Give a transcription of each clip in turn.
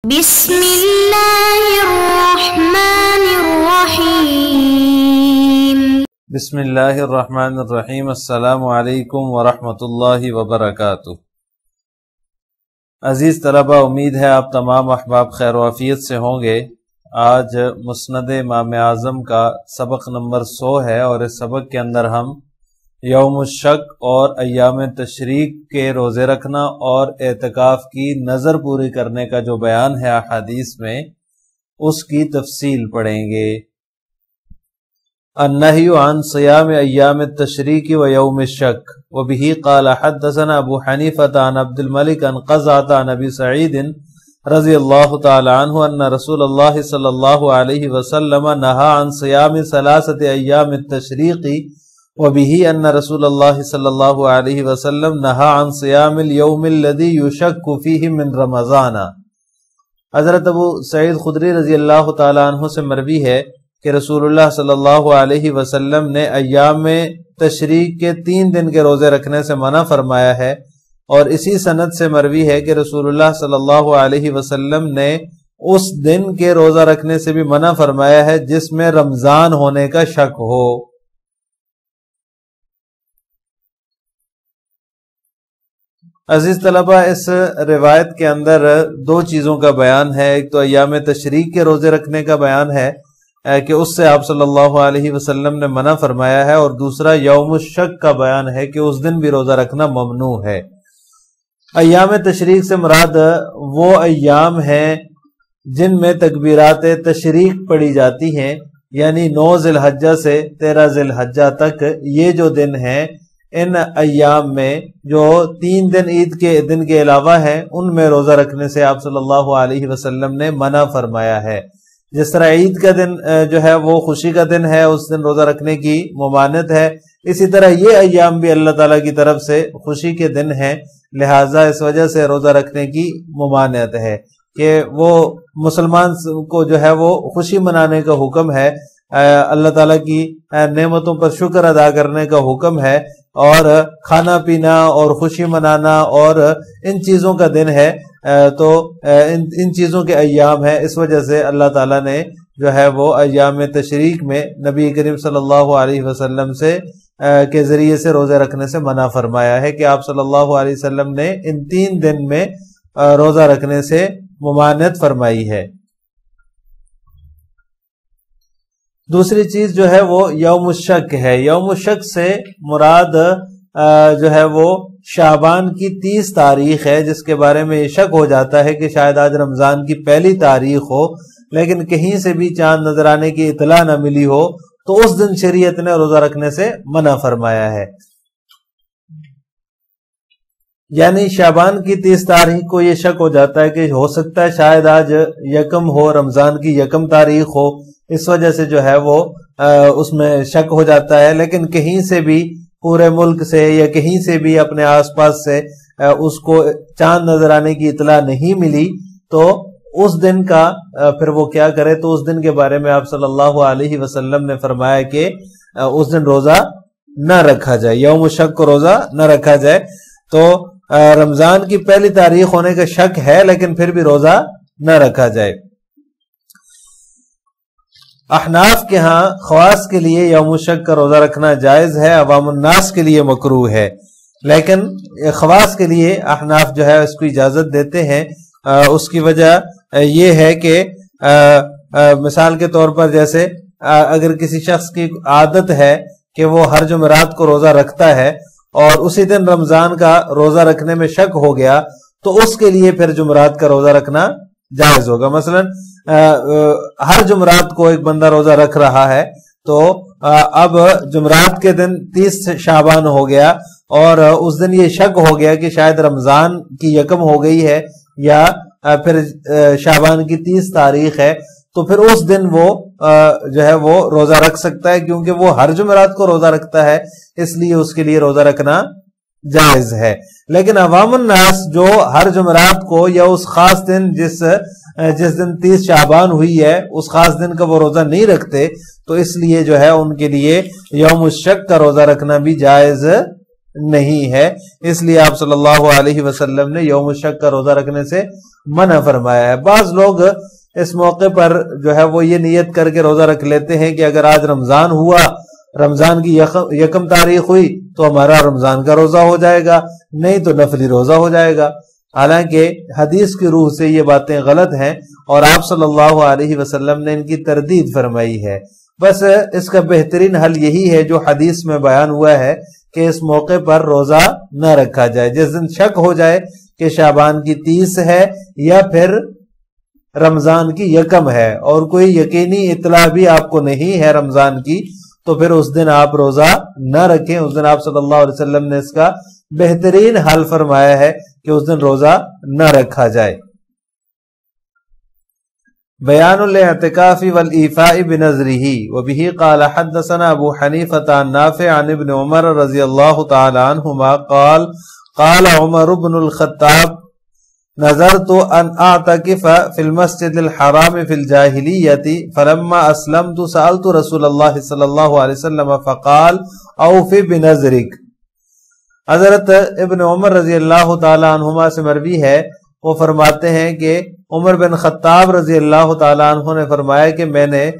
بسم اللہ الرحمن الرحیم۔ بسم اللہ الرحمن الرحیم۔ السلام علیکم ورحمۃ اللہ وبرکاتہ۔ عزیز طلبہ، امید ہے آپ تمام احباب خیر و عافیت سے ہوں گے۔ آج مسند امام اعظم کا سبق نمبر 100 ہے، اور اس سبق کے اندر ہم یوم الشک اور ایام تشریق کے روزے رکھنا اور اعتکاف کی نظر پوری کرنے کا جو بیان ہے احادیث میں، اس کی تفصیل پڑھیں گے۔ النہی عن صیام ایام التشریق و یوم الشک وبہ قال حدثنا ابو حنیفہ عن عبد الملک عن قزعۃ عن ابی سعید رضی اللہ تعالی عنہ ان رسول اللہ صلی اللہ علیہ وسلم نہا عن صیام ثلاثۃ ایام التشریق وبه ان رسول اللہ صلی اللہ علیہ وسلم نہا عن صیام اليوم الذي يشک فیہ من رمضان۔ حضرت ابو سعید خدری رضی اللہ تعالی عنہ سے مروی ہے کہ رسول اللہ صلی اللہ علیہ وسلم نے ایام تشریق کے 3 دن کے روزے رکھنے سے منع فرمایا ہے، اور اسی سند سے مروی ہے کہ رسول اللہ صلی اللہ علیہ وسلم نے اس دن کے روزہ رکھنے سے بھی منع فرمایا ہے جس میں رمضان ہونے کا شک ہو۔ عزیز طلبہ، اس روایت کے اندر 2 چیزوں کا بیان ہے۔ ایک تو ایام تشریق کے روزے رکھنے کا بیان ہے کہ اس سے آپ صلی اللہ علیہ وسلم نے منع فرمایا ہے، اور دوسرا یوم الشک کا بیان ہے کہ اس دن بھی روزہ رکھنا ممنوع ہے۔ ایام تشریق سے مراد وہ ایام ہیں جن میں تکبیرات تشریق پڑھی جاتی ہیں، یعنی 9 ذی الحجہ سے 13 ذی الحجہ تک یہ جو دن ہیں، ان ایام میں جو 3 دن عید کے دن کے علاوہ ہیں، ان میں روزہ رکھنے سے آپ صلی اللہ علیہ وسلم نے منع فرمایا ہے۔ جس طرح عید کا دن جو ہے وہ خوشی کا دن ہے، اس دن روزہ رکھنے کی ممانعت ہے، اسی طرح یہ ایام بھی اللہ تعالیٰ کی طرف سے خوشی کے دن ہیں، لہٰذا اس وجہ سے روزہ رکھنے کی ممانعت ہے کہ وہ مسلمان کو جو ہے وہ خوشی منانے کا حکم ہے، اللہ تعالیٰ کی نعمتوں پر شکر ادا کرنے کا حکم ہے، اور کھانا پینا اور خوشی منانا اور ان چیزوں کا دن ہے، تو ان چیزوں کے ایام ہے۔ اس وجہ سے اللہ تعالیٰ نے جو ہے وہ ایام تشریق میں نبی کریم صلی اللہ علیہ وسلم سے کے ذریعے سے روزے رکھنے سے منع فرمایا ہے کہ آپ صلی اللہ علیہ وسلم نے ان 3 دن میں روزہ رکھنے سے ممانعت فرمائی ہے۔ دوسری چیز جو ہے وہ یوم الشک ہے۔ یوم الشک سے مراد جو ہے وہ شعبان کی 30 تاریخ ہے، جس کے بارے میں یہ شک ہو جاتا ہے کہ شاید آج رمضان کی پہلی تاریخ ہو، لیکن کہیں سے بھی چاند نظر آنے کی اطلاع نہ ملی ہو، تو اس دن شریعت نے روزہ رکھنے سے منع فرمایا ہے۔ یعنی شعبان کی 30 تاریخ کو یہ شک ہو جاتا ہے کہ ہو سکتا ہے شاید آج یکم ہو، رمضان کی یکم تاریخ ہو، اس وجہ سے جو ہے وہ اس میں شک ہو جاتا ہے، لیکن کہیں سے بھی پورے ملک سے یا کہیں سے بھی اپنے آس پاس سے اس کو چاند نظر آنے کی اطلاع نہیں ملی، تو اس دن کا پھر وہ کیا کرے؟ تو اس دن کے بارے میں آپ صلی اللہ علیہ وسلم نے فرمایا کہ اس دن روزہ نہ رکھا جائے، یوم الشک کو روزہ نہ رکھا جائے۔ تو رمضان کی پہلی تاریخ ہونے کا شک ہے، لیکن پھر بھی روزہ نہ رکھا جائے۔ احناف کے ہاں خواص کے لیے یوم الشک کا روزہ رکھنا جائز ہے، عوام الناس کے لیے مکروہ ہے، لیکن خواص کے لیے احناف جو ہے اس کو اجازت دیتے ہیں۔ اس کی وجہ یہ ہے کہ مثال کے طور پر جیسے اگر کسی شخص کی عادت ہے کہ وہ ہر جمعرات کو روزہ رکھتا ہے، اور اسی دن رمضان کا روزہ رکھنے میں شک ہو گیا، تو اس کے لیے پھر جمعرات کا روزہ رکھنا جائز ہوگا۔ مثلا ہر جمعرات کو ایک بندہ روزہ رکھ رہا ہے، تو اب جمعرات کے دن 30 شعبان ہو گیا، اور اس دن یہ شک ہو گیا کہ شاید رمضان کی یکم ہو گئی ہے یا پھر شعبان کی 30 تاریخ ہے، تو پھر اس دن وہ جو ہے وہ روزہ رکھ سکتا ہے، کیونکہ وہ ہر جمعرات کو روزہ رکھتا ہے، اس لیے اس کے لیے روزہ رکھنا جائز ہے۔ لیکن عوام الناس جو ہر جمعرات کو یا اس خاص دن جس دن 30 شعبان ہوئی ہے، اس خاص دن کا وہ روزہ نہیں رکھتے، تو اس لیے جو ہے ان کے لیے یوم الشک کا روزہ رکھنا بھی جائز نہیں ہے، اس لیے آپ صلی اللہ علیہ وسلم نے یوم الشک کا روزہ رکھنے سے منع فرمایا ہے۔ بعض لوگ اس موقع پر جو ہے وہ یہ نیت کر کے روزہ رکھ لیتے ہیں کہ اگر آج رمضان ہوا، رمضان کی یکم تاریخ ہوئی تو ہمارا رمضان کا روزہ ہو جائے گا، نہیں تو نفلی روزہ ہو جائے گا۔ حالانکہ حدیث کی روح سے یہ باتیں غلط ہیں اور آپ صلی اللہ علیہ وسلم نے ان کی تردید فرمائی ہے۔ بس اس کا بہترین حل یہی ہے جو حدیث میں بیان ہوا ہے کہ اس موقع پر روزہ نہ رکھا جائے۔ جس دن شک ہو جائے کہ شعبان کی 30 ہے یا پھر رمضان کی یکم ہے اور کوئی یقینی اطلاع بھی آپ کو نہیں ہے رمضان کی، تو پھر اس دن آپ روزہ نہ رکھیں۔ اس دن آپ صلی اللہ علیہ وسلم نے اس کا بہترین حل فرمایا ہے کہ اس دن روزہ نہ رکھا جائے۔ بیان الاعتکاف والایفاء بنذرہ وبہ قال حدثنا ابو حنیفۃ عن نافع عن ابن عمر رضی اللہ تعالی عنہما قال قال عمر بن الخطاب نظرت ان اعتکف فی المسجد الحرام فی الجاہلیۃ فلما اسلمت سألت رسول اللہ صلی اللہ علیہ وسلم فقال اوف بنذرک۔ حضرت ابن عمر رضی اللہ تعالی عنہما سے مروی ہے، وہ فرماتے ہیں کہ عمر بن خطاب رضی اللہ تعالی عنہ نے فرمایا کہ میں نے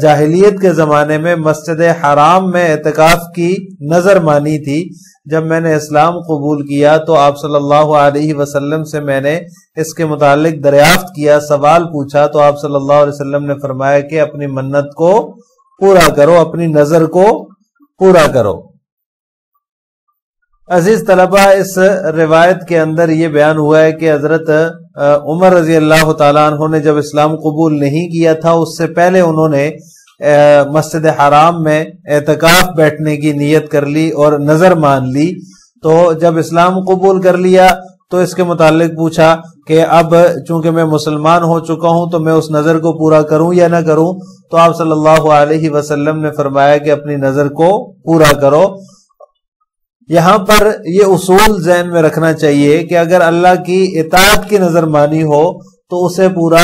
جاہلیت کے زمانے میں مسجد حرام میں اعتکاف کی نظر مانی تھی۔ جب میں نے اسلام قبول کیا تو آپ صلی اللہ علیہ وسلم سے میں نے اس کے متعلق دریافت کیا، سوال پوچھا، تو آپ صلی اللہ علیہ وسلم نے فرمایا کہ اپنی منت کو پورا کرو، اپنی نظر کو پورا کرو۔ عزیز طلبہ، اس روایت کے اندر یہ بیان ہوا ہے کہ حضرت عمر رضی اللہ تعالیٰ عنہ نے جب اسلام قبول نہیں کیا تھا، اس سے پہلے انہوں نے مسجد حرام میں اعتکاف بیٹھنے کی نیت کر لی اور نظر مان لی۔ تو جب اسلام قبول کر لیا تو اس کے متعلق پوچھا کہ اب چونکہ میں مسلمان ہو چکا ہوں تو میں اس نظر کو پورا کروں یا نہ کروں، تو آپ صلی اللہ علیہ وسلم نے فرمایا کہ اپنی نظر کو پورا کرو۔ یہاں پر یہ اصول ذہن میں رکھنا چاہیے کہ اگر اللہ کی اطاعت کی نظر مانی ہو تو اسے پورا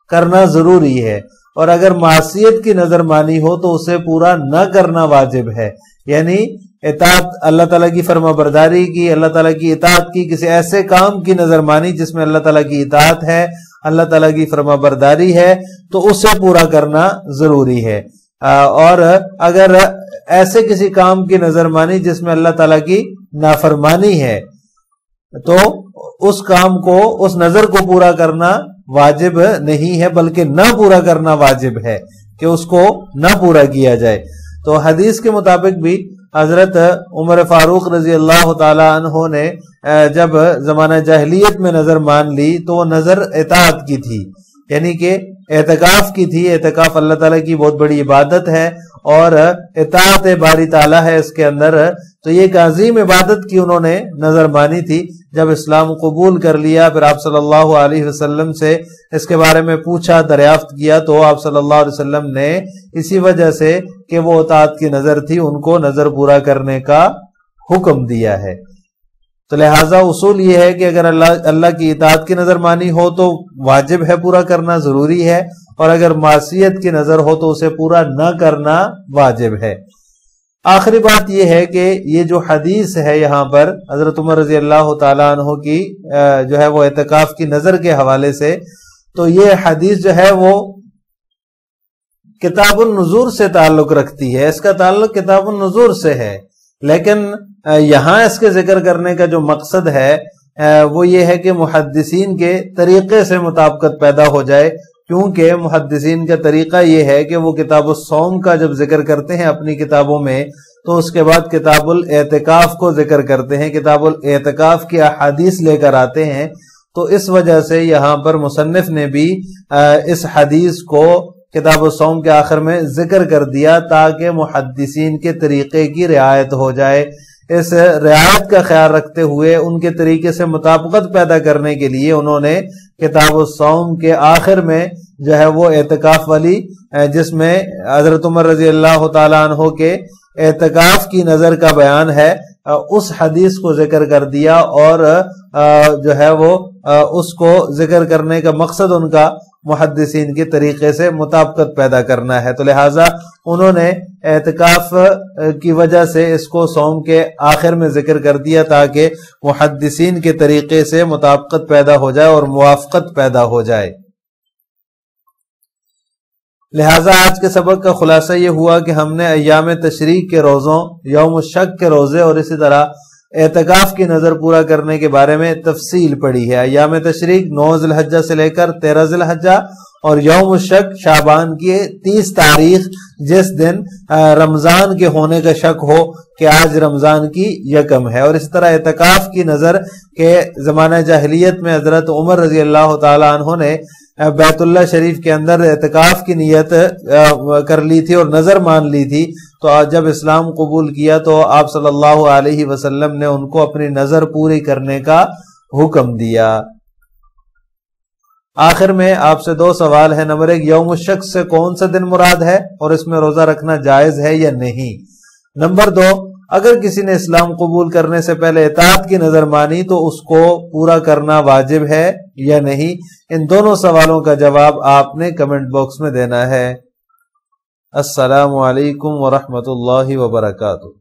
کرنا ضروری ہے، اور اگر معصیت کی نظر مانی ہو تو اسے پورا نہ کرنا واجب ہے۔ یعنی اطاعت، اللہ تعالیٰ کی فرما برداری کی، اللہ تعالیٰ کی اطاعت کی، کسی ایسے کام کی نظر مانی جس میں اللہ تعالیٰ کی اطاعت ہے، اللہ تعالیٰ کی فرما برداری ہے، تو اسے پورا کرنا ضروری ہے۔ اور اگر ایسے کسی کام کی نظر مانی جس میں اللہ تعالیٰ کی نافرمانی ہے تو اس کام کو، اس نظر کو پورا کرنا واجب نہیں ہے، بلکہ نہ پورا کرنا واجب ہے کہ اس کو نہ پورا کیا جائے۔ تو حدیث کے مطابق بھی حضرت عمر فاروق رضی اللہ تعالی عنہ نے جب زمانہ جاہلیت میں نظر مان لی تو وہ نظر اطاعت کی تھی، یعنی کہ اعتکاف کی تھی۔ اعتکاف اللہ تعالیٰ کی بہت بڑی عبادت ہے اور اطاعت باری تعالیٰ ہے اس کے اندر، تو یہ ایک عظیم عبادت کی انہوں نے نظر مانی تھی۔ جب اسلام قبول کر لیا، پھر آپ صلی اللہ علیہ وسلم سے اس کے بارے میں پوچھا، دریافت کیا، تو آپ صلی اللہ علیہ وسلم نے اسی وجہ سے کہ وہ اطاعت کی نظر تھی، ان کو نظر پورا کرنے کا حکم دیا ہے۔ تو لہٰذا اصول یہ ہے کہ اگر اللہ کی اطاعت کی نظر مانی ہو تو واجب ہے، پورا کرنا ضروری ہے، اور اگر معصیت کی نظر ہو تو اسے پورا نہ کرنا واجب ہے۔ آخری بات یہ ہے کہ یہ جو حدیث ہے یہاں پر حضرت عمر رضی اللہ تعالیٰ عنہ کی جو ہے وہ اعتکاف کی نظر کے حوالے سے، تو یہ حدیث جو ہے وہ کتاب النذور سے تعلق رکھتی ہے، اس کا تعلق کتاب النذور سے ہے، لیکن یہاں اس کے ذکر کرنے کا جو مقصد ہے وہ یہ ہے کہ محدثین کے طریقے سے مطابقت پیدا ہو جائے، کیونکہ محدثین کا طریقہ یہ ہے کہ وہ کتاب الصوم کا جب ذکر کرتے ہیں اپنی کتابوں میں تو اس کے بعد کتاب الاعتکاف کو ذکر کرتے ہیں، کتاب الاعتکاف کی احادیث لے کر آتے ہیں۔ تو اس وجہ سے یہاں پر مصنف نے بھی اس حدیث کو کتاب الصوم کے آخر میں ذکر کر دیا تاکہ محدثین کے طریقے کی رعایت ہو جائے۔ اس رعایت کا خیال رکھتے ہوئے ان کے طریقے سے مطابقت پیدا کرنے کے لیے انہوں نے کتاب الصوم کے آخر میں جو ہے وہ اعتکاف والی، جس میں حضرت عمر رضی اللہ تعالیٰ عنہ کے اعتکاف کی نظر کا بیان ہے، اس حدیث کو ذکر کر دیا، اور جو ہے وہ اس کو ذکر کرنے کا مقصد ان کا محدثین کے طریقے سے مطابقت پیدا کرنا ہے، تو لہٰذا انہوں نے اعتکاف کی وجہ سے اس کو صوم کے آخر میں ذکر کر دیا تاکہ محدثین کے طریقے سے مطابقت پیدا ہو جائے اور موافقت پیدا ہو جائے۔ لہٰذا آج کے سبق کا خلاصہ یہ ہوا کہ ہم نے ایام تشریق کے روزوں، یوم الشک کے روزے اور اسی طرح اعتکاف کی نظر پورا کرنے کے بارے میں تفصیل پڑھی ہے۔ ایام تشریق 9 ذی الحجہ سے لے کر 13 ذی الحجہ، اور یوم الشک شعبان کی 30 تاریخ، جس دن رمضان کے ہونے کا شک ہو کہ آج رمضان کی یکم ہے۔ اور اس طرح اعتکاف کی نظر کے زمانہ جاہلیت میں حضرت عمر رضی اللہ تعالیٰ عنہ نے بیت اللہ شریف کے اندر اعتکاف کی نیت کر لی تھی اور نظر مان لی تھی، تو جب اسلام قبول کیا تو آپ صلی اللہ علیہ وسلم نے ان کو اپنی نظر پوری کرنے کا حکم دیا۔ آخر میں آپ سے 2 سوال ہیں۔ نمبر 1، یوم الشک سے کون سا دن مراد ہے اور اس میں روزہ رکھنا جائز ہے یا نہیں؟ نمبر 2، اگر کسی نے اسلام قبول کرنے سے پہلے اطاعت کی نظر مانی تو اس کو پورا کرنا واجب ہے یا نہیں؟ ان دونوں سوالوں کا جواب آپ نے کمنٹ باکس میں دینا ہے۔ السلام علیکم ورحمۃ اللہ وبرکاتہ۔